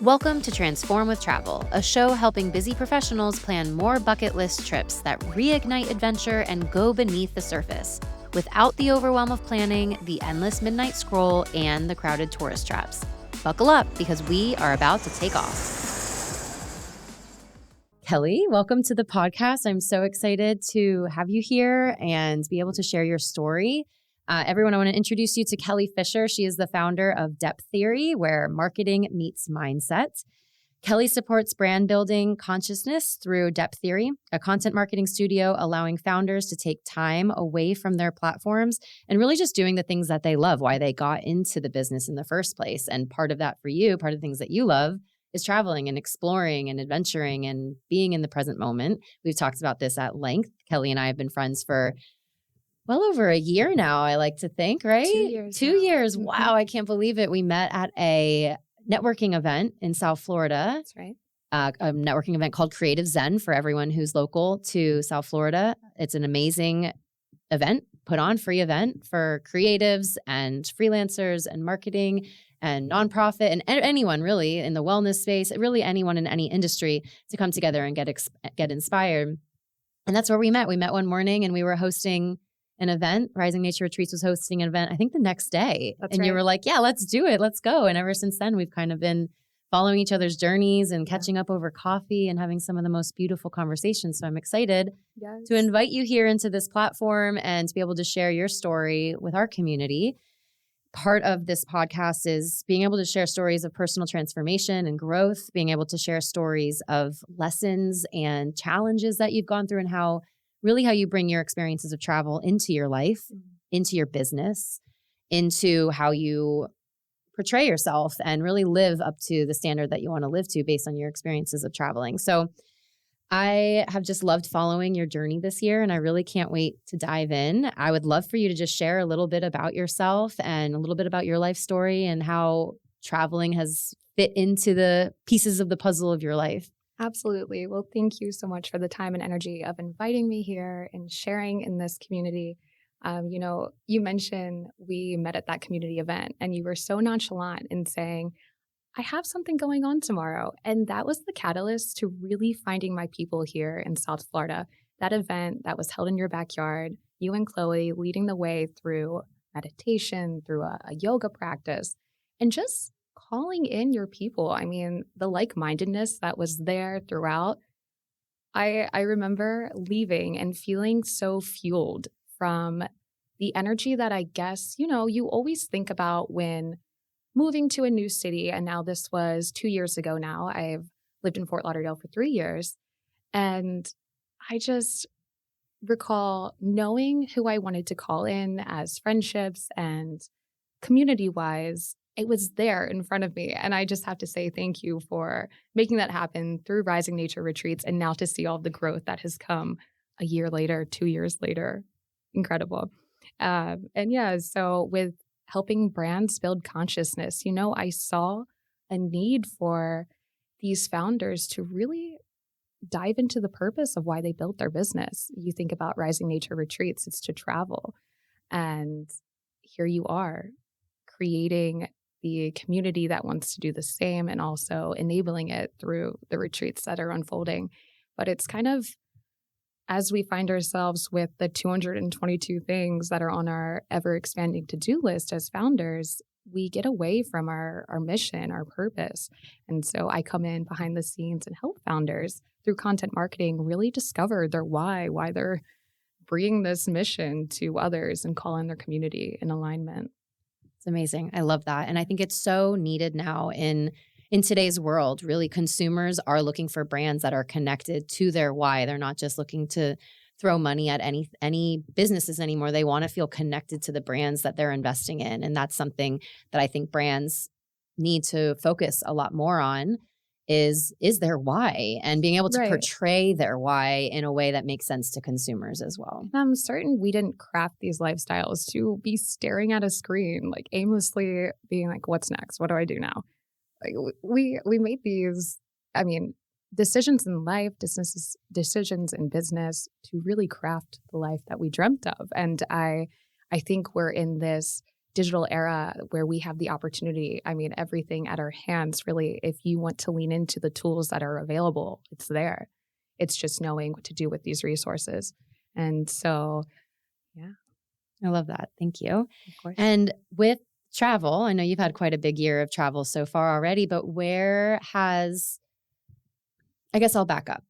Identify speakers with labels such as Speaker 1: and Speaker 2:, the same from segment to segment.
Speaker 1: Welcome to Transform with Travel, a show helping busy professionals plan more bucket list trips that reignite adventure and go beneath the surface, without the overwhelm of planning, the endless midnight scroll, and the crowded tourist traps. Buckle up because we are about to take off. Kelly, welcome to the podcast. I'm so excited to have you here and be able to share your story. Everyone, I want to introduce you to Kelly Fischer. She is the founder of Depth Theory, where marketing meets mindset. Kelly supports brand building consciousness through Depth Theory, a content marketing studio allowing founders to take time away from their platforms and really just doing the things that they love, why they got into the business in the first place. And part of that for you, part of the things that you love is traveling and exploring and adventuring and being in the present moment. We've talked about this at length. Kelly and I have been friends for well over a year now, I like to think, right?
Speaker 2: 2 years.
Speaker 1: 2 years. Wow, I can't believe it. We met at a networking event in South Florida.
Speaker 2: That's right.
Speaker 1: A networking event called Creative Zen for everyone who's local to South Florida. It's an amazing event, put on free event for creatives and freelancers and marketing and nonprofit and anyone really in the wellness space, really anyone in any industry to come together and get inspired. And that's where we met. We met one morning and we were hosting an event. Rising Nature Retreats was hosting an event, I think the next day.
Speaker 2: That's
Speaker 1: and
Speaker 2: right.
Speaker 1: You were like, yeah, let's do it. Let's go. And ever since then, we've kind of been following each other's journeys and catching up over coffee and having some of the most beautiful conversations. So I'm excited to invite you here into this platform and to be able to share your story with our community. Part of this podcast is being able to share stories of personal transformation and growth, being able to share stories of lessons and challenges that you've gone through and how you bring your experiences of travel into your life, into your business, into how you portray yourself and really live up to the standard that you want to live to based on your experiences of traveling. So I have just loved following your journey this year, and I really can't wait to dive in. I would love for you to just share a little bit about yourself and a little bit about your life story and how traveling has fit into the pieces of the puzzle of your life.
Speaker 2: Absolutely. Well, thank you so much for the time and energy of inviting me here and sharing in this community. You mentioned we met at that community event and you were so nonchalant in saying, I have something going on tomorrow. And that was the catalyst to really finding my people here in South Florida. That event that was held in your backyard, you and Chloe leading the way through meditation, through a yoga practice, and just calling in your people. I mean, the like-mindedness that was there throughout. I remember leaving and feeling so fueled from the energy that I guess, you always think about when moving to a new city. And now this was 2 years ago now. I've lived in Fort Lauderdale for 3 years. And I just recall knowing who I wanted to call in as friendships and community-wise. It was there in front of me. And I just have to say thank you for making that happen through Rising Nature Retreats and now to see all the growth that has come a year later, 2 years later. Incredible. So with helping brands build consciousness, I saw a need for these founders to really dive into the purpose of why they built their business. You think about Rising Nature Retreats, it's to travel. And here you are creating the community that wants to do the same and also enabling it through the retreats that are unfolding. But it's kind of, as we find ourselves with the 222 things that are on our ever-expanding to-do list as founders, we get away from our mission, our purpose. And so I come in behind the scenes and help founders through content marketing really discover their why they're bringing this mission to others and call in their community in alignment.
Speaker 1: It's amazing. I love that. And I think it's so needed now in today's world. Really, consumers are looking for brands that are connected to their why. They're not just looking to throw money at any businesses anymore. They want to feel connected to the brands that they're investing in. And that's something that I think brands need to focus a lot more on is their why and being able to portray their why in a way that makes sense to consumers as well.
Speaker 2: I'm certain we didn't craft these lifestyles to be staring at a screen, like aimlessly being like, what's next? What do I do now? Like we made these, decisions in life, decisions in business to really craft the life that we dreamt of. And I think we're in this digital era where we have the opportunity, I mean, everything at our hands, really, if you want to lean into the tools that are available, it's there. It's just knowing what to do with these resources. And so, yeah,
Speaker 1: I love that. Thank you.
Speaker 2: of course.
Speaker 1: And with travel, I know you've had quite a big year of travel so far already, but where has, I guess I'll back up.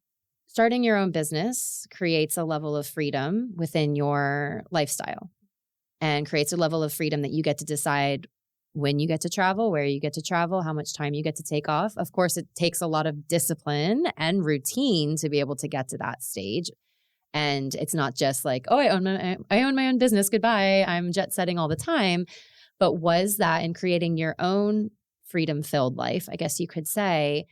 Speaker 1: Starting your own business creates a level of freedom within your lifestyle and creates a level of freedom that you get to decide when you get to travel, where you get to travel, how much time you get to take off. Of course, it takes a lot of discipline and routine to be able to get to that stage. And it's not just like, oh, I own my own business. Goodbye. I'm jet setting all the time. But was that in creating your own freedom-filled life, I guess you could say,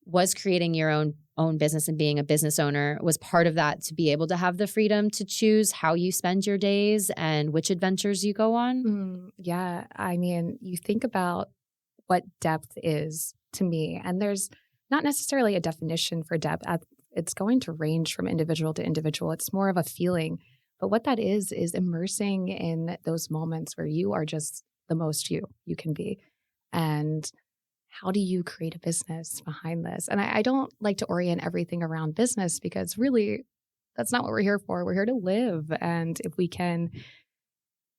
Speaker 1: was creating your own business and being a business owner was part of that to be able to have the freedom to choose how you spend your days and which adventures you go on?
Speaker 2: Yeah. I mean, you think about what depth is to me, and there's not necessarily a definition for depth. It's going to range from individual to individual. It's more of a feeling. But what that is immersing in those moments where you are just the most you can be. And how do you create a business behind this? And I don't like to orient everything around business because really that's not what we're here for. We're here to live. And if we can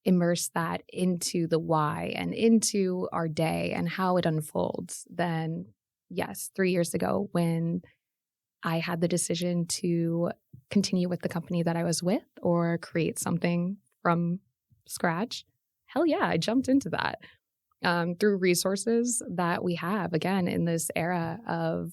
Speaker 2: immerse that into the why and into our day and how it unfolds, then yes, 3 years ago when I had the decision to continue with the company that I was with or create something from scratch, hell yeah, I jumped into that through resources that we have, again, in this era of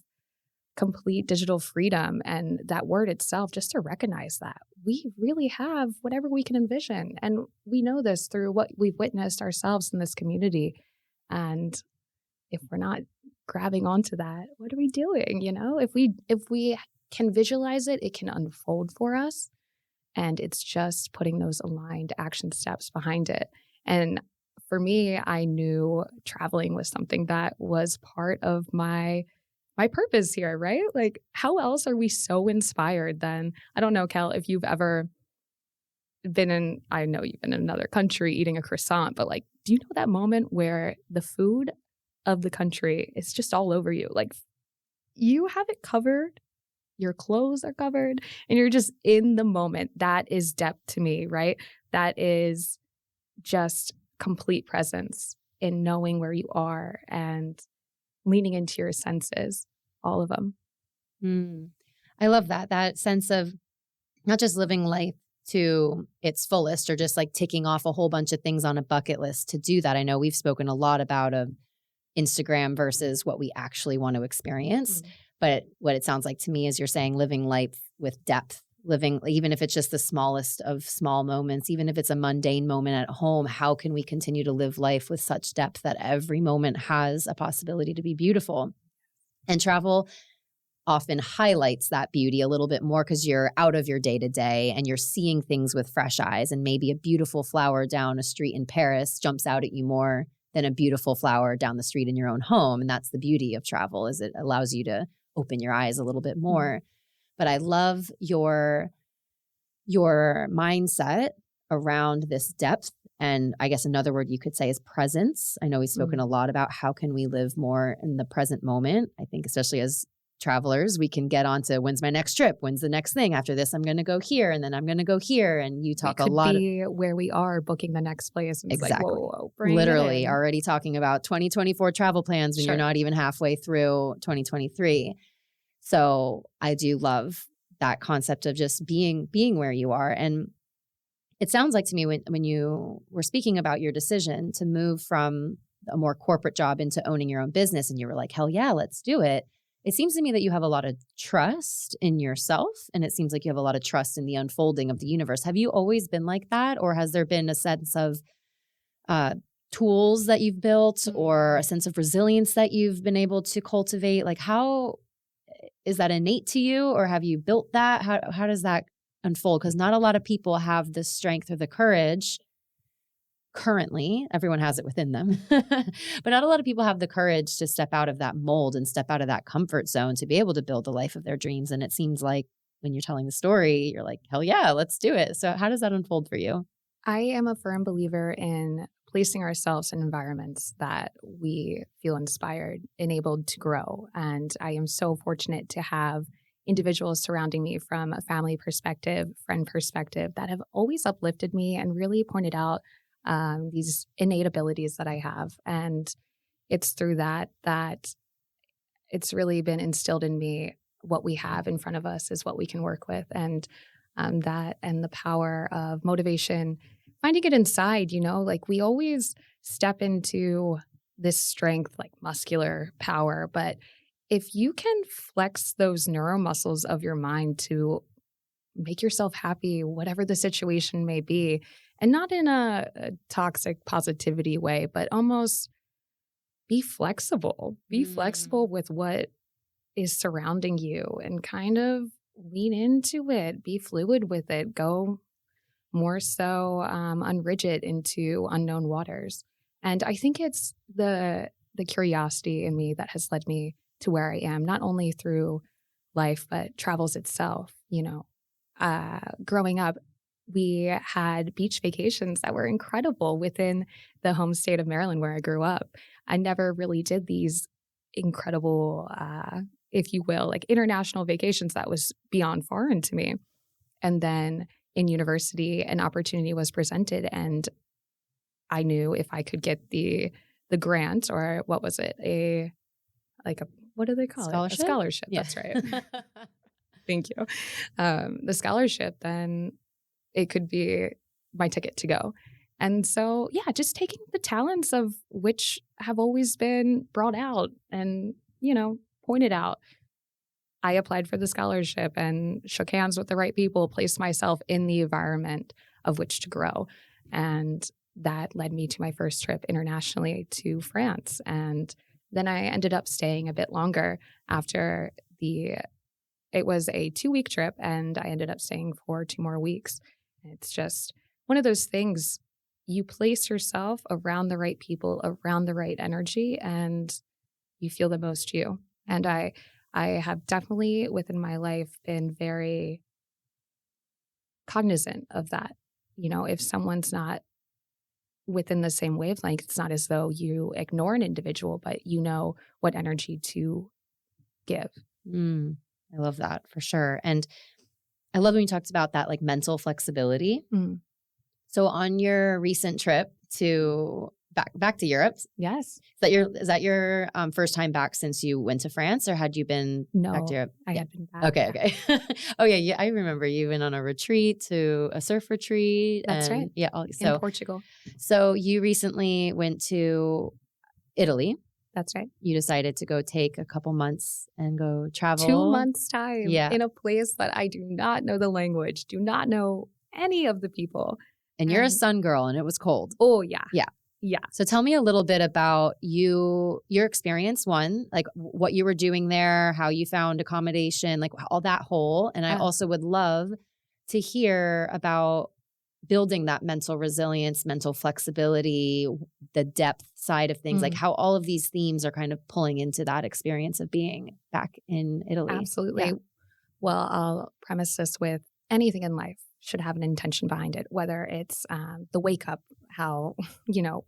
Speaker 2: complete digital freedom. And that word itself, just to recognize that we really have whatever we can envision. And we know this through what we've witnessed ourselves in this community. And if we're not grabbing onto that, what are we doing? You know, if we can visualize it, it can unfold for us. And it's just putting those aligned action steps behind it. And for me, I knew traveling was something that was part of my purpose here, right? Like, how else are we so inspired then? I don't know, Kel, if you've ever I know you've been in another country eating a croissant, but like, do you know that moment where the food of the country is just all over you? Like, you have it covered, your clothes are covered, and you're just in the moment. That is depth to me, right? That is just complete presence in knowing where you are and leaning into your senses, all of them.
Speaker 1: I love that sense of not just living life to its fullest or just like ticking off a whole bunch of things on a bucket list to do that. I know we've spoken a lot about Instagram versus what we actually want to experience. But what it sounds like to me is you're saying living life with depth, living, even if it's just the smallest of small moments, even if it's a mundane moment at home, how can we continue to live life with such depth that every moment has a possibility to be beautiful? And travel often highlights that beauty a little bit more because you're out of your day to day and you're seeing things with fresh eyes, and maybe a beautiful flower down a street in Paris jumps out at you more than a beautiful flower down the street in your own home. And that's the beauty of travel, is it allows you to open your eyes a little bit more. But I love your mindset around this depth. And I guess another word you could say is presence. I know we've spoken a lot about how can we live more in the present moment. I think especially as travelers, we can get on to when's my next trip? When's the next thing? After this, I'm going to go here and then I'm going to go here. And you talk a lot.
Speaker 2: Be where we are booking the next place. And
Speaker 1: exactly.
Speaker 2: It's like, whoa, bring
Speaker 1: literally
Speaker 2: it in.
Speaker 1: Already talking about 2024 travel plans when you're not even halfway through 2023. So I do love that concept of just being where you are. And it sounds like to me when you were speaking about your decision to move from a more corporate job into owning your own business, and you were like, hell yeah, let's do it. It seems to me that you have a lot of trust in yourself, and it seems like you have a lot of trust in the unfolding of the universe. Have you always been like that, or has there been a sense of tools that you've built or a sense of resilience that you've been able to cultivate? Like, how is that innate to you, or have you built that? How does that unfold? Because not a lot of people have the strength or the courage currently. Everyone has it within them, but not a lot of people have the courage to step out of that mold and step out of that comfort zone to be able to build the life of their dreams. And it seems like when you're telling the story, you're like, hell yeah, let's do it. So how does that unfold for you?
Speaker 2: I am a firm believer in placing ourselves in environments that we feel inspired, enabled to grow. And I am so fortunate to have individuals surrounding me from a family perspective, friend perspective that have always uplifted me and really pointed out these innate abilities that I have. And it's through that it's really been instilled in me what we have in front of us is what we can work with. And that and the power of motivation, finding it inside, like we always step into this strength, like muscular power. But if you can flex those neuromuscles of your mind to make yourself happy, whatever the situation may be, and not in a toxic positivity way, but almost be flexible with what is surrounding you and kind of lean into it, be fluid with it, go more so unrigid into unknown waters. And I think it's the curiosity in me that has led me to where I am, not only through life, but travels itself. Growing up, we had beach vacations that were incredible within the home state of Maryland where I grew up. I never really did these incredible, if you will, like international vacations. That was beyond foreign to me. And then in university, an opportunity was presented, and I knew if I could get the grant, or what was it, what do they call it? A scholarship.
Speaker 1: Yeah.
Speaker 2: That's right. Thank you. The scholarship, then it could be my ticket to go. And so, yeah, just taking the talents of which have always been brought out and, pointed out. I applied for the scholarship and shook hands with the right people, placed myself in the environment of which to grow. And that led me to my first trip internationally to France. And then I ended up staying a bit longer after it was a 2-week trip, and I ended up staying for 2 more weeks. It's just one of those things. You place yourself around the right people, around the right energy, and you feel the most you. And I have definitely within my life been very cognizant of that. If someone's not within the same wavelength, it's not as though you ignore an individual, but you know what energy to give.
Speaker 1: I love that for sure. And I love when you talked about that, like mental flexibility. So on your recent trip to back to Europe,
Speaker 2: Yes.
Speaker 1: is that your first time back since you went to France, or had you been back to Europe?
Speaker 2: I had been back.
Speaker 1: Okay. Oh yeah, I remember you went on a retreat, to a surf retreat.
Speaker 2: That's right.
Speaker 1: Yeah.
Speaker 2: In Portugal.
Speaker 1: So you recently went to Italy.
Speaker 2: That's right.
Speaker 1: You decided to go take a couple months and go travel.
Speaker 2: 2 months time in a place that I do not know the language, do not know any of the people.
Speaker 1: And you're a sun girl, and it was cold.
Speaker 2: Oh, yeah.
Speaker 1: Yeah.
Speaker 2: Yeah.
Speaker 1: So tell me a little bit about your experience, one, like what you were doing there, how you found accommodation, like all that whole. And I also would love to hear about building that mental resilience, mental flexibility, the depth side of things, like how all of these themes are kind of pulling into that experience of being back in Italy.
Speaker 2: Absolutely.
Speaker 1: Yeah.
Speaker 2: Well, I'll premise this with anything in life should have an intention behind it, whether it's the wake up, how,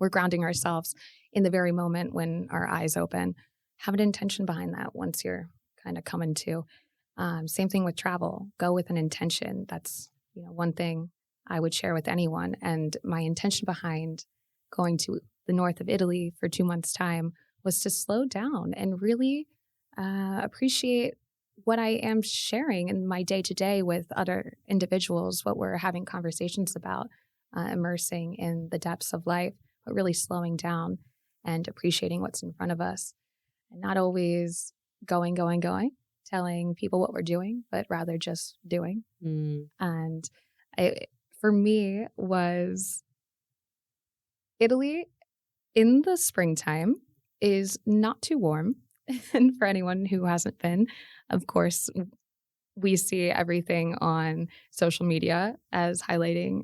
Speaker 2: we're grounding ourselves in the very moment when our eyes open. Have an intention behind that once you're kind of coming to. Same thing with travel. Go with an intention. That's, one thing I would share with anyone. And my intention behind going to the north of Italy for 2 months' time was to slow down and really appreciate what I am sharing in my day-to-day with other individuals, what we're having conversations about, immersing in the depths of life, but really slowing down and appreciating what's in front of us. And not always going, telling people what we're doing, but rather just doing. And for me, was Italy in the springtime is not too warm. And for anyone who hasn't been, of course, we see everything on social media as highlighting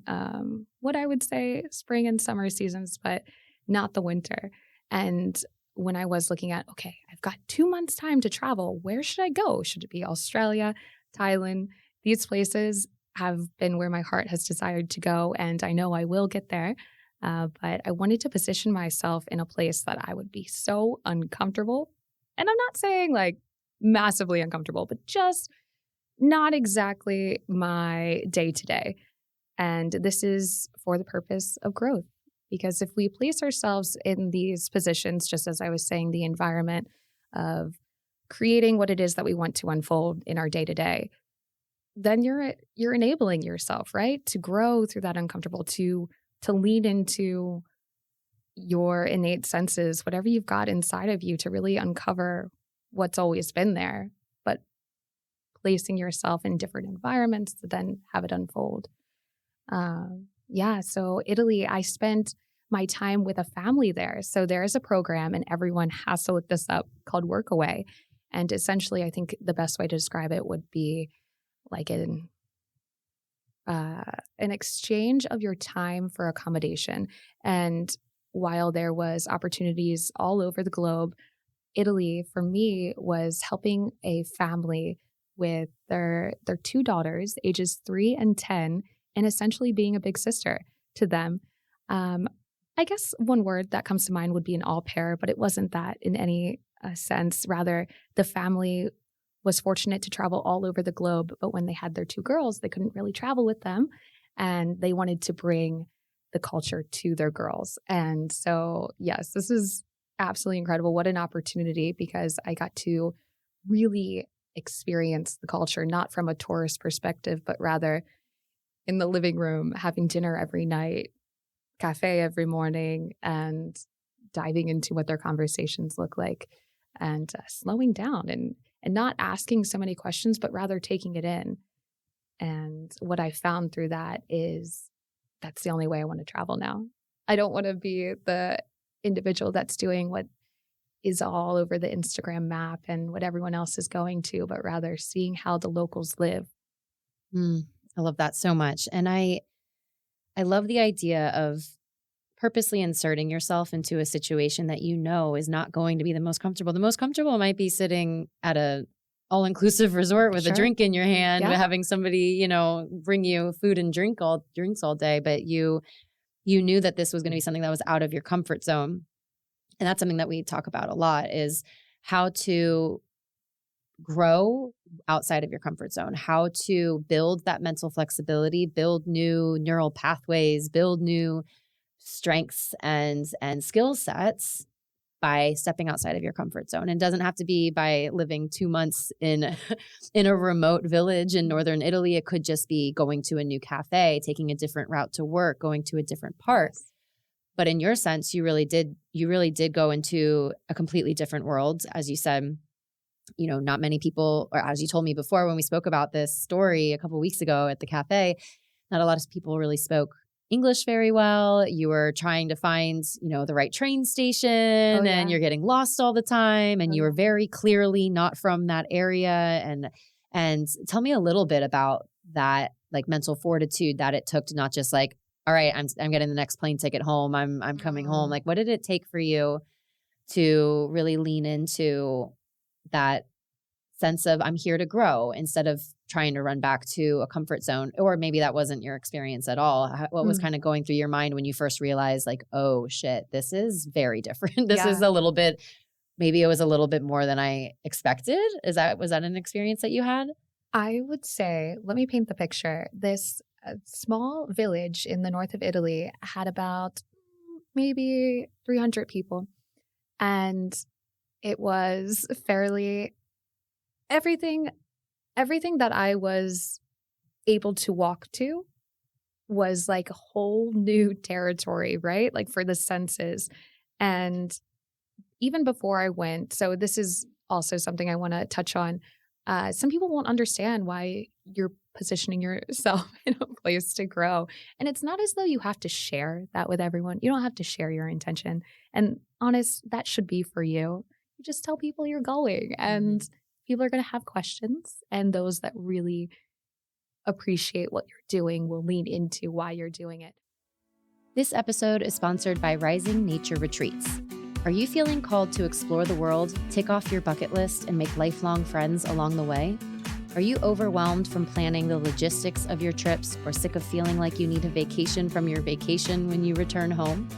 Speaker 2: what I would say spring and summer seasons, but not the winter. And when I was looking at, okay, I've got 2 months time to travel, where should I go? Should it be Australia, Thailand? These places have been where my heart has desired to go, and I know I will get there. But I wanted to position myself in a place that I would be so uncomfortable. And I'm not saying like massively uncomfortable, but just not exactly my day to day. And this is for the purpose of growth. Because if we place ourselves in these positions, just as I was saying, the environment of creating what it is that we want to unfold in our day to day, then you're enabling yourself, right? To grow through that uncomfortable, to lean into your innate senses, whatever you've got inside of you to really uncover what's always been there, but placing yourself in different environments to then have it unfold. Yeah, so Italy, I spent my time with a family there. So there is a program, and everyone has to look this up, called Workaway. And essentially, I think the best way to describe it would be like an exchange of your time for accommodation. And while there was opportunities all over the globe, Italy for me was helping a family with their two daughters, ages 3 and 10, and essentially being a big sister to them. Um, I guess one word that comes to mind would be an au pair, but it wasn't that in any sense. Rather, the family was fortunate to travel all over the globe, but when they had their two girls, they couldn't really travel with them, and they wanted to bring the culture to their girls. And so, yes, this is absolutely incredible. What an opportunity, because I got to really experience the culture, not from a tourist perspective, but rather in the living room, having dinner every night, cafe every morning, and diving into what their conversations look like, and slowing down and not asking so many questions, but rather taking it in. And what I found through that is that's the only way I want to travel now. I don't want to be the individual that's doing what is all over the Instagram map and what everyone else is going to, but rather seeing how the locals live.
Speaker 1: I love that so much. And I love the idea of purposely inserting yourself into a situation that you know is not going to be the most comfortable. The most comfortable might be sitting at a all-inclusive resort with a drink in your hand, having somebody, bring you food and drinks all day. But you knew that this was going to be something that was out of your comfort zone. And that's something that we talk about a lot, is how to grow outside of your comfort zone, how to build that mental flexibility, build new neural pathways, build new strengths and skill sets by stepping outside of your comfort zone. And it doesn't have to be by living 2 months in a remote village in northern Italy. It could just be going to a new cafe, taking a different route to work, going to a different park. But in your sense, you really did go into a completely different world. As you said, not many people, or as you told me before when we spoke about this story a couple of weeks ago at the cafe, not a lot of people really spoke English very well. You were trying to find, the right train station, and you're getting lost all the time. And you were very clearly not from that area. And tell me a little bit about that, like mental fortitude that it took to not just like, all right, I'm getting the next plane ticket home. I'm coming home. Like, what did it take for you to really lean into that sense of I'm here to grow instead of trying to run back to a comfort zone? Or maybe that wasn't your experience at all. What was kind of going through your mind when you first realized like, oh shit, this is very different. This is a little bit, maybe it was a little bit more than I expected. Was that an experience that you had?
Speaker 2: I would say, let me paint the picture. This small village in the north of Italy had about maybe 300 people. And it was fairly everything that I was able to walk to was like a whole new territory, right? Like for the senses. And even before I went, so this is also something I want to touch on. Some people won't understand why you're positioning yourself in a place to grow. And it's not as though you have to share that with everyone. You don't have to share your intention. And honest, that should be for you. You just tell people you're going, and people are going to have questions. And those that really appreciate what you're doing will lean into why you're doing it.
Speaker 1: This episode is sponsored by Rising Nature Retreats. Are you feeling called to explore the world, tick off your bucket list, and make lifelong friends along the way? Are you overwhelmed from planning the logistics of your trips or sick of feeling like you need a vacation from your vacation when you return home?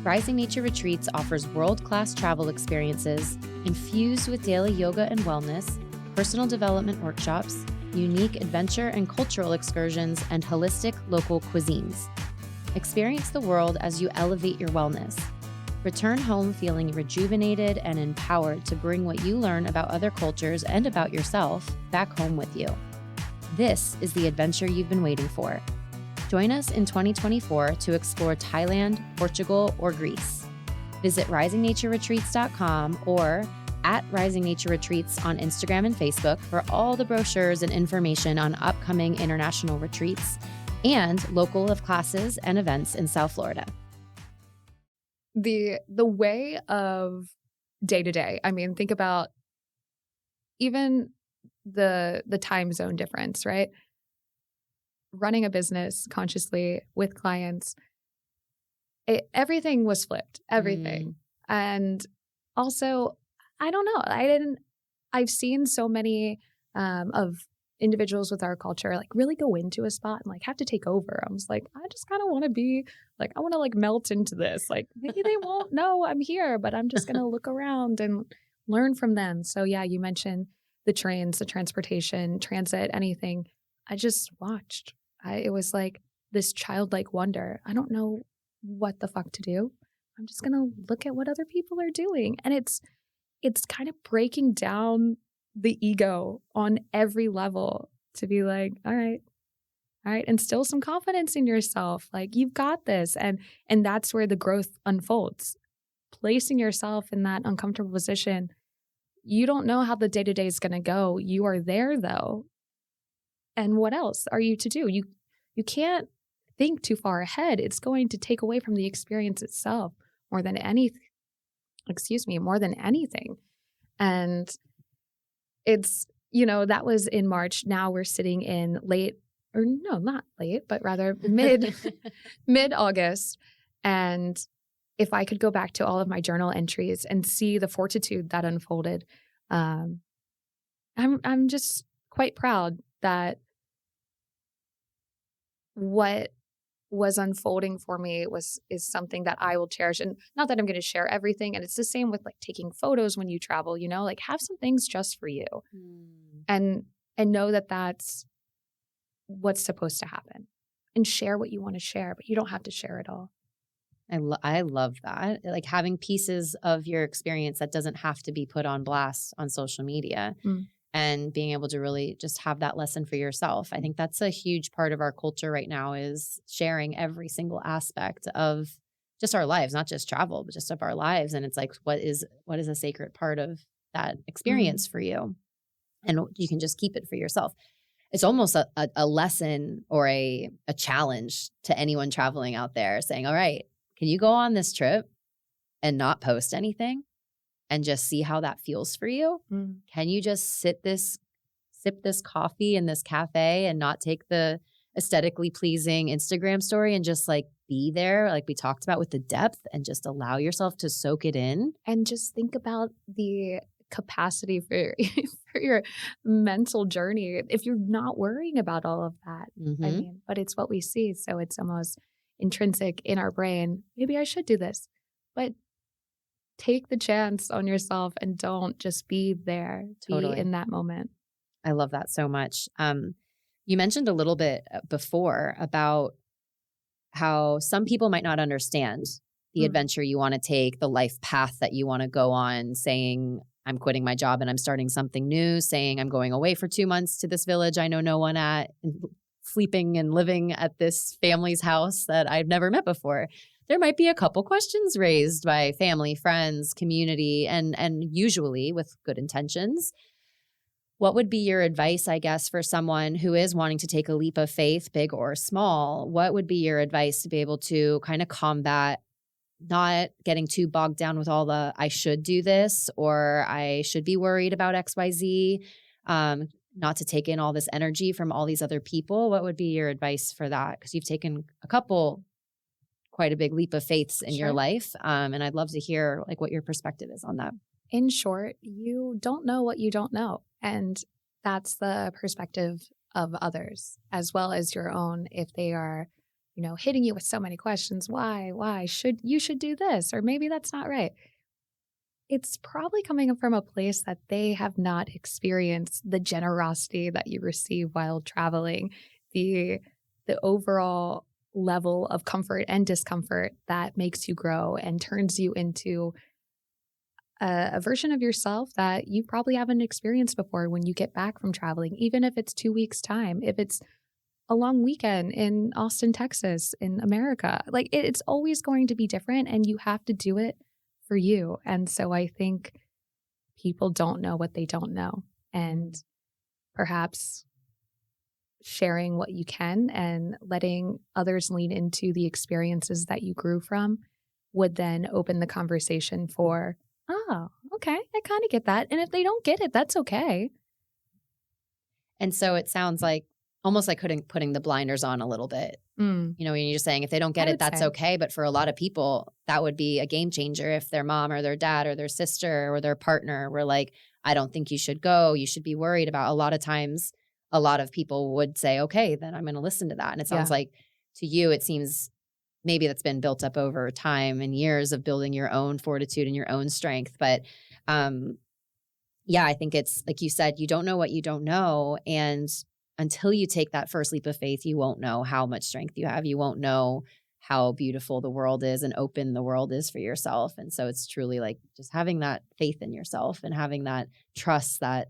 Speaker 1: Rising Nature Retreats offers world-class travel experiences infused with daily yoga and wellness, personal development workshops, unique adventure and cultural excursions, and holistic local cuisines. Experience the world as you elevate your wellness. Return home feeling rejuvenated and empowered to bring what you learn about other cultures and about yourself back home with you. This is the adventure you've been waiting for. Join us in 2024 to explore Thailand, Portugal, or Greece. Visit risingnatureretreats.com or at Rising Nature Retreats on Instagram and Facebook for all the brochures and information on upcoming international retreats and local classes and events in South Florida.
Speaker 2: The way of day to day, I mean, think about even the time zone difference, right? Running a business consciously with clients, everything was flipped, everything. And also, I don't know, I've seen so many of individuals with our culture like really go into a spot and like have to take over. I was like, I just kind of want to be like, I want to like melt into this. Like maybe they won't know I'm here, but I'm just going to look around and learn from them. So yeah, you mentioned the trains, the transportation, transit, anything. I just watched. It was like this childlike wonder. I don't know what the fuck to do. I'm just going to look at what other people are doing. And it's kind of breaking down the ego on every level to be like, all right, instill some confidence in yourself. Like you've got this. And that's where the growth unfolds. Placing yourself in that uncomfortable position. You don't know how the day-to-day is going to go. You are there though. And what else are you to do? You can't think too far ahead. It's going to take away from the experience itself more than anything. And it's, that was in March. Now we're sitting in not late, but rather mid-August. And if I could go back to all of my journal entries and see the fortitude that unfolded, I'm just quite proud that what was unfolding for me is something that I will cherish. And not that I'm going to share everything. And it's the same with like taking photos when you travel, like have some things just for you and know that that's what's supposed to happen and share what you want to share, but you don't have to share it all.
Speaker 1: I love that. Like having pieces of your experience that doesn't have to be put on blast on social media. And being able to really just have that lesson for yourself. I think that's a huge part of our culture right now is sharing every single aspect of just our lives, not just travel, but just of our lives. And it's like, what is a sacred part of that experience for you? And you can just keep it for yourself. It's almost a lesson or a challenge to anyone traveling out there saying, all right, can you go on this trip and not post anything? And just see how that feels for you. Can you just sip this coffee in this cafe and not take the aesthetically pleasing Instagram story and just like be there, like we talked about with the depth and just allow yourself to soak it in?
Speaker 2: And just think about the capacity for your mental journey if you're not worrying about all of that. I mean, but it's what we see. So it's almost intrinsic in our brain. Maybe I should do this. But take the chance on yourself and don't just be there, be in that moment.
Speaker 1: I love that so much. You mentioned a little bit before about how some people might not understand the adventure you want to take, the life path that you want to go on, saying, I'm quitting my job and I'm starting something new, saying I'm going away for 2 months to this village I know no one at, and sleeping and living at this family's house that I've never met before. There might be a couple questions raised by family, friends, community, and usually with good intentions. What would be your advice, I guess, for someone who is wanting to take a leap of faith, big or small? What would be your advice to be able to kind of combat not getting too bogged down with all the I should do this or I should be worried about XYZ, not to take in all this energy from all these other people? What would be your advice for that? Because you've taken quite a big leap of faiths in your life. And I'd love to hear like what your perspective is on that.
Speaker 2: In short, you don't know what you don't know. And That's the perspective of others as well as your own. If they are, hitting you with so many questions, why should do this, or maybe that's not right. It's probably coming from a place that they have not experienced the generosity that you receive while traveling, the the overall level of comfort and discomfort that makes you grow and turns you into a version of yourself that you probably haven't experienced before when you get back from traveling, even if it's 2 weeks' time, if it's a long weekend in Austin, Texas, in America. Like it's always going to be different and you have to do it for you. And so I think people don't know what they don't know. And perhaps sharing what you can and letting others lean into the experiences that you grew from would then open the conversation for, oh, okay, I kind of get that. And if they don't get it, that's okay.
Speaker 1: And so it sounds like almost like putting the blinders on a little bit.
Speaker 2: Mm,
Speaker 1: When you're just saying if they don't get
Speaker 2: I
Speaker 1: it,
Speaker 2: would
Speaker 1: that's
Speaker 2: say,
Speaker 1: okay. But for a lot of people, that would be a game changer if their mom or their dad or their sister or their partner were like, I don't think you should go. You should be worried about. A lot of times, a lot of people would say, okay, then I'm going to listen to that. And it sounds
Speaker 2: yeah,
Speaker 1: like to you, it seems maybe that's been built up over time and years of building your own fortitude and your own strength. But um, yeah, I think it's like you said, you don't know what you don't know. And until you take that first leap of faith, you won't know how much strength you have. You won't know how beautiful the world is and open the world is for yourself. And so it's truly like just having that faith in yourself and having that trust that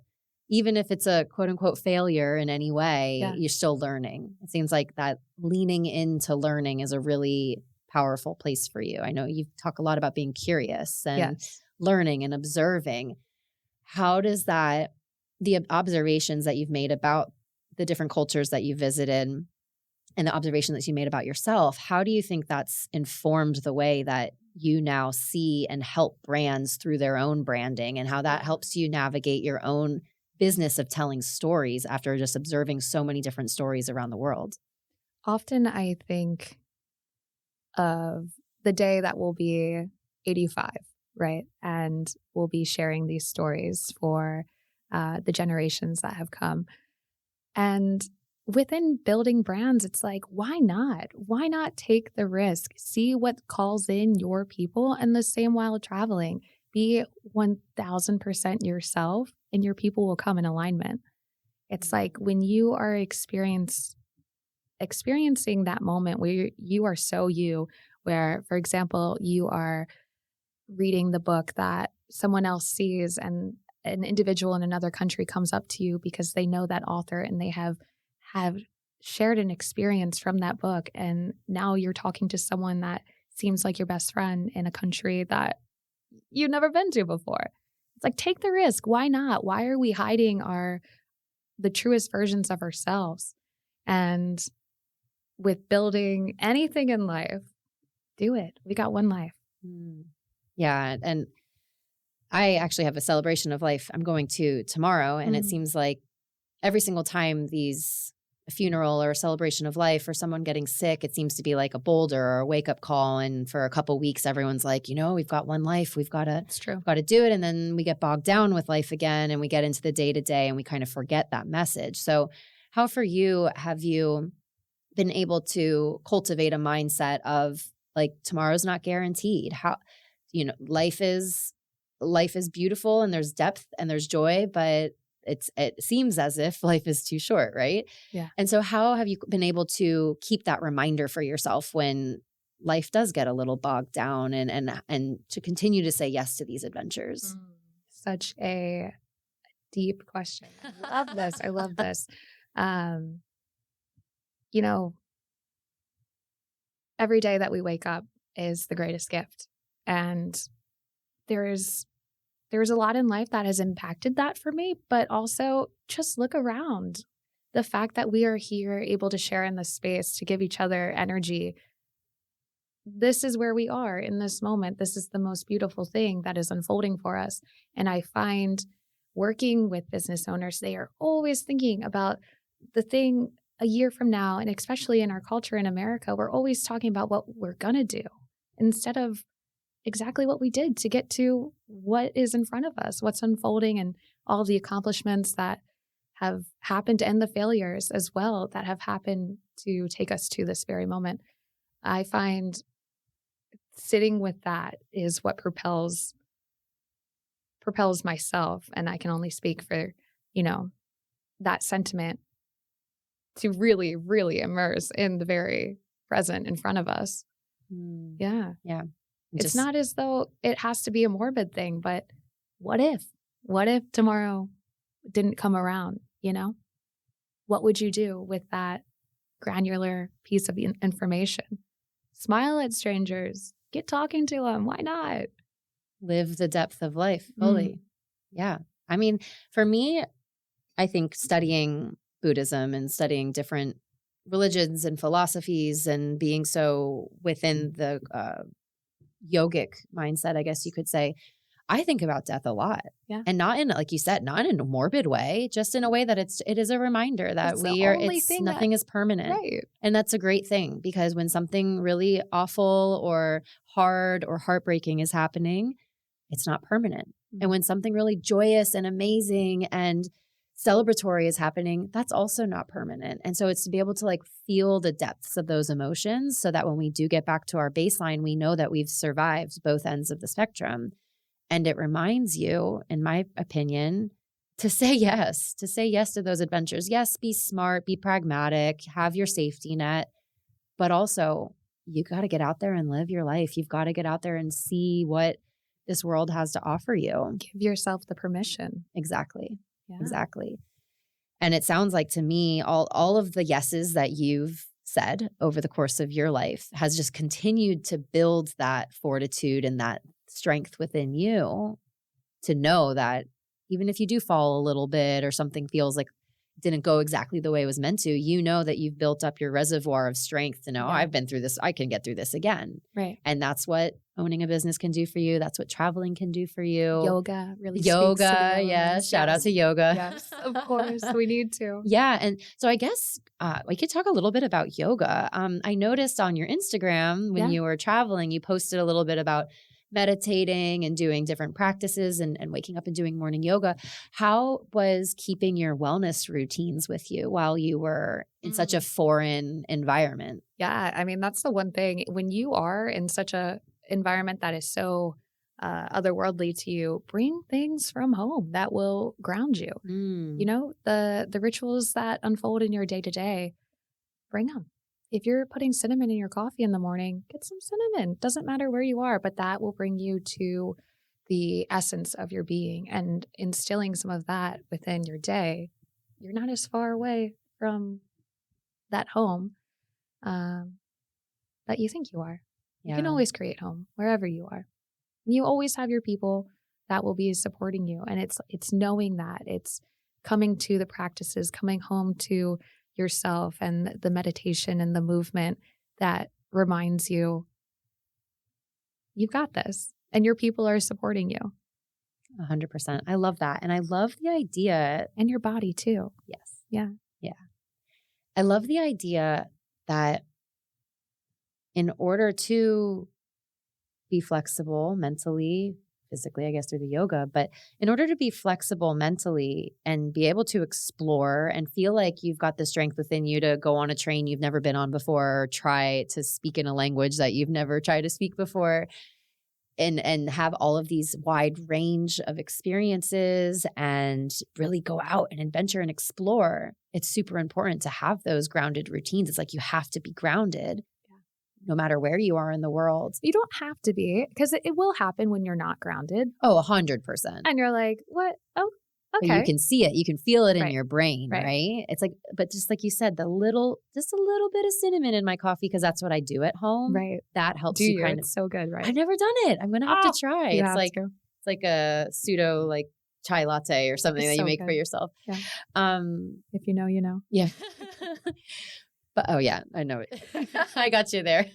Speaker 1: even if it's a quote unquote failure in any way,
Speaker 2: yeah,
Speaker 1: you're still learning. It seems like that leaning into learning is a really powerful place for you. I know you talk a lot about being curious and
Speaker 2: yes.
Speaker 1: learning and observing. How does that, the observations that you've made about the different cultures that you visited and the observation that you made about yourself, how do you think that's informed the way that you now see and help brands through their own branding and how that helps you navigate your own business of telling stories after just observing so many different stories around the world?
Speaker 2: Often I think of the day that will be 85, right? And we'll be sharing these stories for the generations that have come. And within building brands, it's like, why not? Why not take the risk? See what calls in your people, and the same while traveling. Be 1000% yourself, and your people will come in alignment. It's like when you are experiencing that moment where you are so you, where, for example, you are reading the book that someone else sees and an individual in another country comes up to you because they know that author and they have shared an experience from that book, and now you're talking to someone that seems like your best friend in a country that you've never been to before. It's like, take the risk. Why not? Why are we hiding the truest versions of ourselves? And with building anything in life, do it. We got one life.
Speaker 1: Mm. Yeah. And I actually have a celebration of life I'm going to tomorrow. And it
Speaker 2: Mm.
Speaker 1: seems like every single time a funeral or a celebration of life or someone getting sick, it seems to be like a boulder or a wake up call. And for a couple weeks, everyone's like, we've got one life. We've
Speaker 2: It's true.
Speaker 1: got to do it. And then we get bogged down with life again and we get into the day to day and we kind of forget that message. So how for you have you been able to cultivate a mindset of like tomorrow's not guaranteed? How, life is beautiful and there's depth and there's joy, but it seems as if life is too short, right?
Speaker 2: Yeah.
Speaker 1: And so how have you been able to keep that reminder for yourself when life does get a little bogged down and to continue to say yes to these adventures?
Speaker 2: Such a deep question. I love this. I love this. Um, you know, every day that we wake up is the greatest gift. And there's there's a lot in life that has impacted that for me, but also just look around. The fact that we are here able to share in this space to give each other energy. This is where we are in this moment. This is the most beautiful thing that is unfolding for us. And I find working with business owners, they are always thinking about the thing a year from now. And especially in our culture in America, we're always talking about what we're going to do instead of exactly what we did to get to what is in front of us, what's unfolding, and all the accomplishments that have happened and the failures as well that have happened to take us to this very moment. I find sitting with that is what propels myself, and I can only speak for, you know, that sentiment to really, really immerse in the very present in front of us.
Speaker 1: Mm.
Speaker 2: Yeah.
Speaker 1: Yeah.
Speaker 2: It's not as though it has to be a morbid thing, but what if? What if tomorrow didn't come around, you know? What would you do with that granular piece of information? Smile at strangers, get talking to them. Why not?
Speaker 1: live the depth of life
Speaker 2: Mm.
Speaker 1: fully. Yeah. I mean, for me, I think studying Buddhism and studying different religions and philosophies and being so within the yogic mindset, I guess you could say, I think about death a lot.
Speaker 2: Yeah.
Speaker 1: And not in, like you said, not in a morbid way, just in a way that it is a reminder that
Speaker 2: It's the only thing
Speaker 1: nothing is permanent.
Speaker 2: Right.
Speaker 1: And that's a great thing, because when something really awful or hard or heartbreaking is happening, it's not permanent.
Speaker 2: Mm-hmm.
Speaker 1: And when something really joyous and amazing and celebratory is happening, that's also not permanent. And so it's to be able to like feel the depths of those emotions so that when we do get back to our baseline, we know that we've survived both ends of the spectrum. And it reminds you, in my opinion, to say yes to those adventures. Yes, be smart, be pragmatic, have your safety net, but also you got to get out there and live your life. You've got to get out there and see what this world has to offer you.
Speaker 2: Give yourself the permission.
Speaker 1: Exactly.
Speaker 2: Yeah.
Speaker 1: Exactly. And it sounds like to me, all of the yeses that you've said over the course of your life has just continued to build that fortitude and that strength within you to know that even if you do fall a little bit or something feels like it didn't go exactly the way it was meant to, you know that you've built up your reservoir of strength to know,
Speaker 2: Yeah.
Speaker 1: I've been through this, I can get through this again.
Speaker 2: Right.
Speaker 1: And that's what owning a business can do for you. That's what traveling can do for you.
Speaker 2: Yoga really speaks to the elements.
Speaker 1: Shout out to yoga.
Speaker 2: Yes, of course. We need to.
Speaker 1: Yeah. And so I guess we could talk a little bit about yoga. I noticed on your Instagram when you were traveling, you posted a little bit about meditating and doing different practices and waking up and doing morning yoga. How was keeping your wellness routines with you while you were in such a foreign environment?
Speaker 2: Yeah. I mean, that's the one thing. When you are in such a environment that is so otherworldly to you, bring things from home that will ground you. You know, the rituals that unfold in your day to day, bring them. If you're putting cinnamon in your coffee in the morning, get some cinnamon. Doesn't matter where you are, but that will bring you to the essence of your being, and instilling some of that within your day. You're not as far away from that home that you think you are. You can always create home wherever you are. And you always have your people that will be supporting you. And it's knowing that. It's coming to the practices, coming home to yourself and the meditation and the movement that reminds you, you've got this and your people are supporting you.
Speaker 1: 100%. I love that. And I love the idea.
Speaker 2: And your body too.
Speaker 1: Yes.
Speaker 2: Yeah.
Speaker 1: Yeah. I love the idea that in order to be flexible mentally, physically, I guess through the yoga, but in order to be flexible mentally and be able to explore and feel like you've got the strength within you to go on a train you've never been on before, or try to speak in a language that you've never tried to speak before, and have all of these wide range of experiences and really go out and adventure and explore, it's super important to have those grounded routines. It's like you have to be grounded no matter where you are in the world.
Speaker 2: You don't have to be, because it will happen when you're not grounded.
Speaker 1: Oh, 100%.
Speaker 2: And you're like, what? Oh, okay.
Speaker 1: But you can see it. You can feel it in
Speaker 2: Right.
Speaker 1: your brain,
Speaker 2: Right.
Speaker 1: right? It's like, but just like you said, just a little bit of cinnamon in my coffee, because that's what I do at home.
Speaker 2: Right.
Speaker 1: That helps
Speaker 2: Do
Speaker 1: you
Speaker 2: you?
Speaker 1: kind of.
Speaker 2: It's so good, right?
Speaker 1: I've never done it. I'm going to have to try.
Speaker 2: You
Speaker 1: It's
Speaker 2: have
Speaker 1: like,
Speaker 2: to.
Speaker 1: it's like a pseudo like chai latte or something
Speaker 2: It's
Speaker 1: that you
Speaker 2: so
Speaker 1: make for
Speaker 2: good.
Speaker 1: yourself.
Speaker 2: Yeah.
Speaker 1: Um,
Speaker 2: If you know, you know.
Speaker 1: yeah. But oh yeah, I know it. I got you there.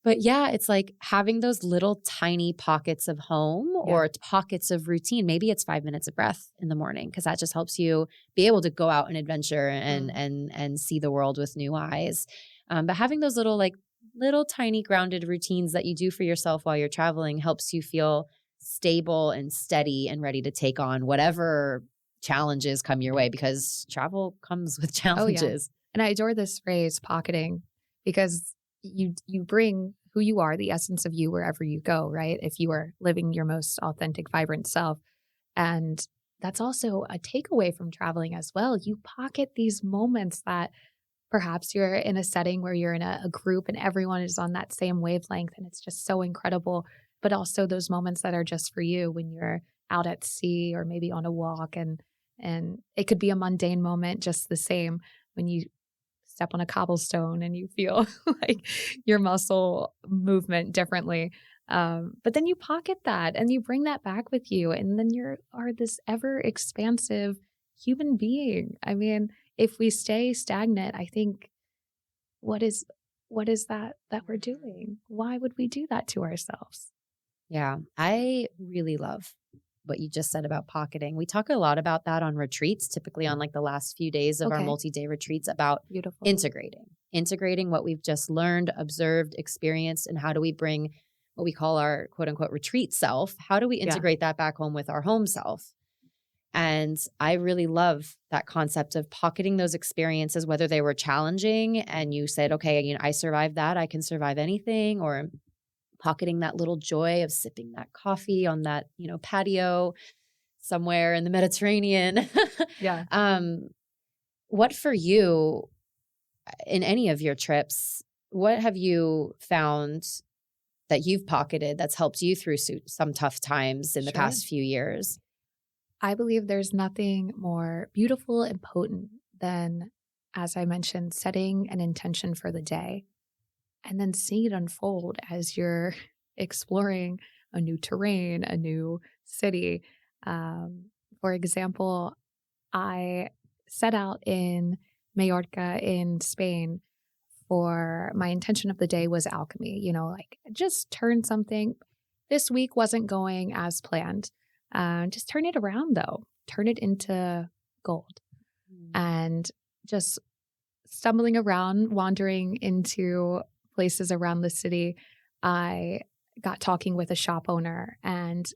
Speaker 1: But yeah, it's like having those little tiny pockets of home or pockets of routine. Maybe it's 5 minutes of breath in the morning, because that just helps you be able to go out and adventure and see the world with new eyes. But having those little tiny grounded routines that you do for yourself while you're traveling helps you feel stable and steady and ready to take on whatever challenges come your way, because travel comes with
Speaker 2: Oh, yeah.
Speaker 1: challenges.
Speaker 2: And I adore this phrase, pocketing, because you bring who you are, the essence of you, wherever you go, right? If you are living your most authentic, vibrant self. And that's also a takeaway from traveling as well. You pocket these moments that perhaps you're in a setting where you're in a group and everyone is on that same wavelength and it's just so incredible. But also those moments that are just for you when you're out at sea or maybe on a walk, and it could be a mundane moment just the same when you step on a cobblestone and you feel like your muscle movement differently. But then you pocket that and you bring that back with you, and then you are this ever expansive human being. I mean, if we stay stagnant, I think what is what is that we're doing? Why would we do that to ourselves?
Speaker 1: Yeah, I really love what you just said about pocketing. We talk a lot about that on retreats, typically on like the last few days of our
Speaker 2: Okay,
Speaker 1: multi-day retreats, about
Speaker 2: beautiful.
Speaker 1: integrating what we've just learned, observed, experienced, and how do we bring what we call our quote unquote retreat self, how do we
Speaker 2: Yeah,
Speaker 1: integrate that back home with our home self? And I really love that concept of pocketing those experiences, whether they were challenging and you said, okay, I survived that, I can survive anything, or pocketing that little joy of sipping that coffee on that, patio somewhere in the Mediterranean.
Speaker 2: yeah,
Speaker 1: um, what for you in any of your trips, what have you found that you've pocketed that's helped you through some tough times in the
Speaker 2: sure.
Speaker 1: past few years?
Speaker 2: I believe there's nothing more beautiful and potent than, as I mentioned, setting an intention for the day and then seeing it unfold as you're exploring a new terrain, a new city. Um, for example, I set out in Majorca in Spain for my intention of the day was alchemy, like just turn something. This week wasn't going as planned. Just turn it around though, turn it into gold.
Speaker 1: Mm.
Speaker 2: And just stumbling around, wandering into places around the city, I got talking with a shop owner, and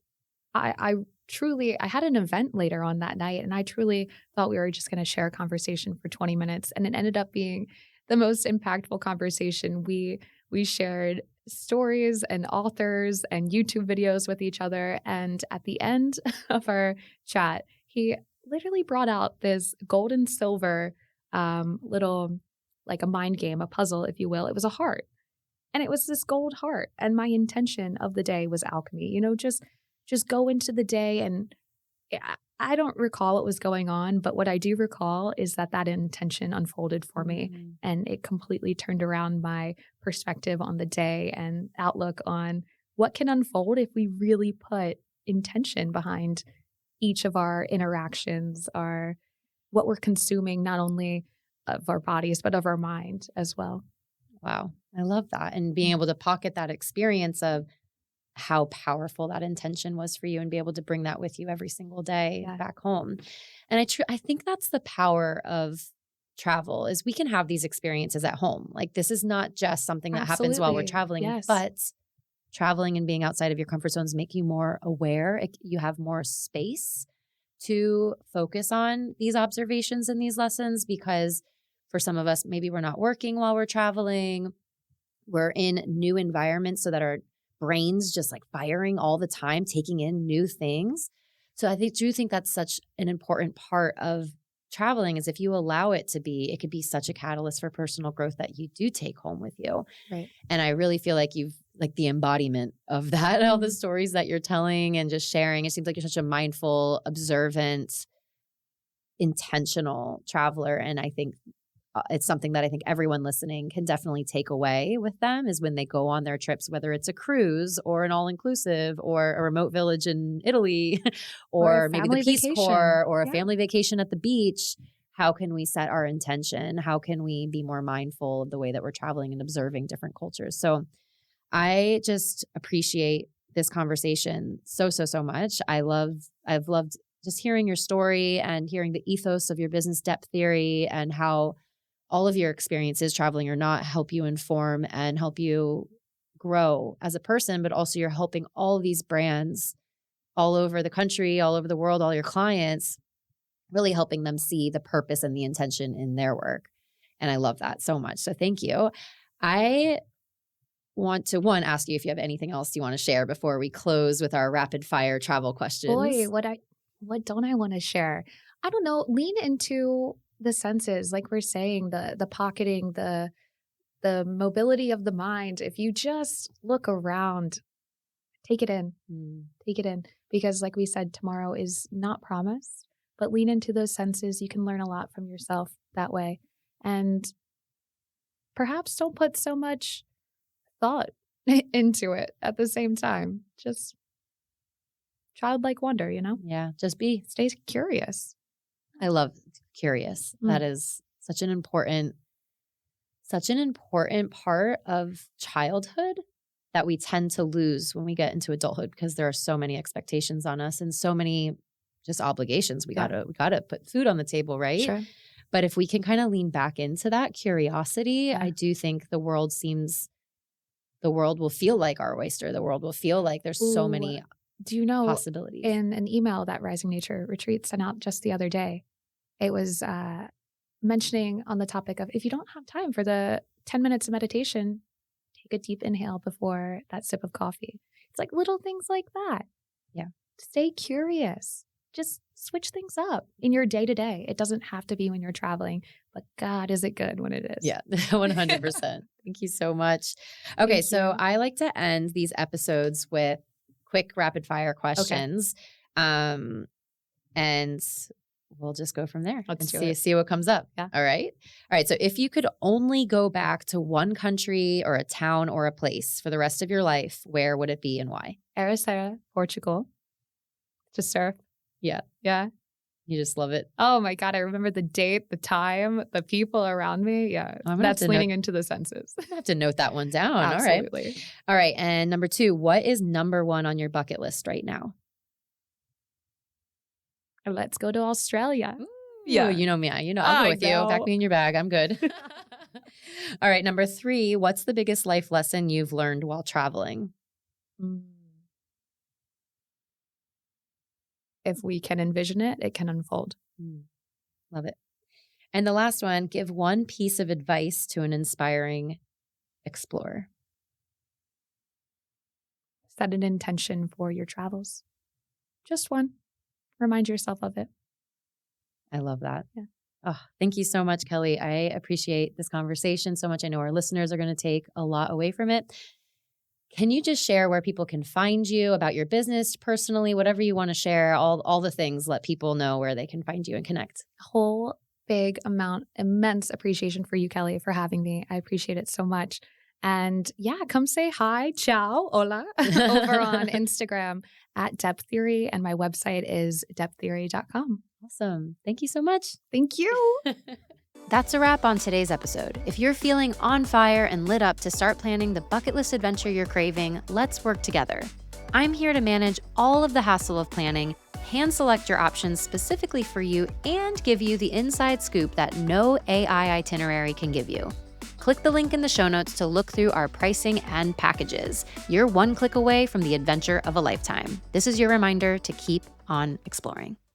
Speaker 2: I truly I had an event later on that night, and I truly thought we were just going to share a conversation for 20 minutes, and it ended up being the most impactful conversation. We shared stories and authors and YouTube videos with each other, and at the end of our chat, he literally brought out this gold and silver little, like a mind game, a puzzle, if you will. It was a heart, and it was this gold heart. And my intention of the day was alchemy. Just go into the day, and I don't recall what was going on, but what I do recall is that that intention unfolded for me,
Speaker 1: Mm.
Speaker 2: and it completely turned around my perspective on the day and outlook on what can unfold if we really put intention behind each of our interactions, our what we're consuming, not only of our bodies, but of our mind as well.
Speaker 1: Wow, I love that. And being able to pocket that experience of how powerful that intention was for you and be able to bring that with you every single day
Speaker 2: Yeah,
Speaker 1: back home. And I think that's the power of travel, is we can have these experiences at home. Like, this is not just something that happens while we're
Speaker 2: absolutely.
Speaker 1: traveling,
Speaker 2: Yes.
Speaker 1: but traveling and being outside of your comfort zones make you more aware. You have more space to focus on these observations and these lessons, because for some of us, maybe we're not working while we're traveling. We're in new environments so that our brains just like firing all the time, taking in new things. So do think that's such an important part of traveling, is if you allow it to be, it could be such a catalyst for personal growth that you do take home with you.
Speaker 2: Right.
Speaker 1: And I really feel like you've like the embodiment of that, all the stories that you're telling and just sharing. It seems like you're such a mindful, observant, intentional traveler. And I think it's something that I think everyone listening can definitely take away with them, is when they go on their trips, whether it's a cruise or an all-inclusive or a remote village in Italy
Speaker 2: Or a
Speaker 1: or maybe the
Speaker 2: family
Speaker 1: Peace
Speaker 2: vacation.
Speaker 1: Corps or a
Speaker 2: Yeah.
Speaker 1: family vacation at the beach. How can we set our intention? How can we be more mindful of the way that we're traveling and observing different cultures? So I just appreciate this conversation so, so, so much. I've loved just hearing your story and hearing the ethos of your business depth theory, and how all of your experiences, traveling or not, help you inform and help you grow as a person, but also you're helping all of these brands all over the country, all over the world, all your clients really helping them see the purpose and the intention in their work. And I love that so much. So thank you. I want to, one, ask you if you have anything else you want to share before we close with our rapid fire travel questions.
Speaker 2: Boy, what don't I want to share? I don't know. Lean into the senses, like we're saying, the pocketing, the mobility of the mind. If you just look around, take it in. Take it in. Because like we said, tomorrow is not promised, but lean into those senses. You can learn a lot from yourself that way. And perhaps don't put so much thought into it at the same time. Just childlike wonder,
Speaker 1: Yeah, just be.
Speaker 2: Stay curious.
Speaker 1: I love curious. That is such an important part of childhood that we tend to lose when we get into adulthood, because there are so many expectations on us and so many just obligations. We gotta put food on the table, right?
Speaker 2: Sure.
Speaker 1: But if we can kind of lean back into that curiosity, I do think the world will feel like our oyster. The world will feel like there's so many possibilities.
Speaker 2: In an email that Rising Nature Retreat sent out just the other day, it was mentioning on the topic of, if you don't have time for the 10 minutes of meditation, take a deep inhale before that sip of coffee. It's like little things like that.
Speaker 1: Yeah. Stay
Speaker 2: Curious. Just switch things up in your day to day. It doesn't have to be when you're traveling, but God, is it good when it is?
Speaker 1: Yeah, 100%. Thank you so much. Okay, so I like to end these episodes with quick rapid fire questions. Okay. And we'll just go from there.
Speaker 2: Let's
Speaker 1: see what comes up.
Speaker 2: Yeah.
Speaker 1: All right. So if you could only go back to one country or a town or a place for the rest of your life, where would it be and why?
Speaker 2: Ericeira, Portugal. To surf.
Speaker 1: Yeah.
Speaker 2: Yeah.
Speaker 1: You just love it.
Speaker 2: Oh my God. I remember the date, the time, the people around me. Yeah. That's leaning into the senses.
Speaker 1: I have to note that one down.
Speaker 2: Absolutely.
Speaker 1: All right. And number 2, what is number 1 on your bucket list right now?
Speaker 2: Let's go to Australia.
Speaker 1: Yeah. You know me. I'll go with you. Pack me in your bag. I'm good. All right. Number 3, what's the biggest life lesson you've learned while traveling?
Speaker 2: If we can envision it, it can unfold.
Speaker 1: Love it. And the last one, give one piece of advice to an inspiring explorer.
Speaker 2: Set an intention for your travels. Just one. Remind yourself of it.
Speaker 1: I love that.
Speaker 2: Yeah.
Speaker 1: Oh, thank you so much, Kelly. I appreciate this conversation so much. I know our listeners are going to take a lot away from it. Can you just share where people can find you, about your business, personally, whatever you want to share, all the things, let people know where they can find you and connect.
Speaker 2: Whole big immense appreciation for you, Kelly, for having me. I appreciate it so much. And yeah, come say hi, ciao, hola, over on Instagram at Depth Theory. And my website is depththeory.com.
Speaker 1: Awesome. Thank you so much.
Speaker 2: Thank you.
Speaker 1: That's a wrap on today's episode. If you're feeling on fire and lit up to start planning the bucket list adventure you're craving, let's work together. I'm here to manage all of the hassle of planning, hand select your options specifically for you, and give you the inside scoop that no AI itinerary can give you. Click the link in the show notes to look through our pricing and packages. You're one click away from the adventure of a lifetime. This is your reminder to keep on exploring.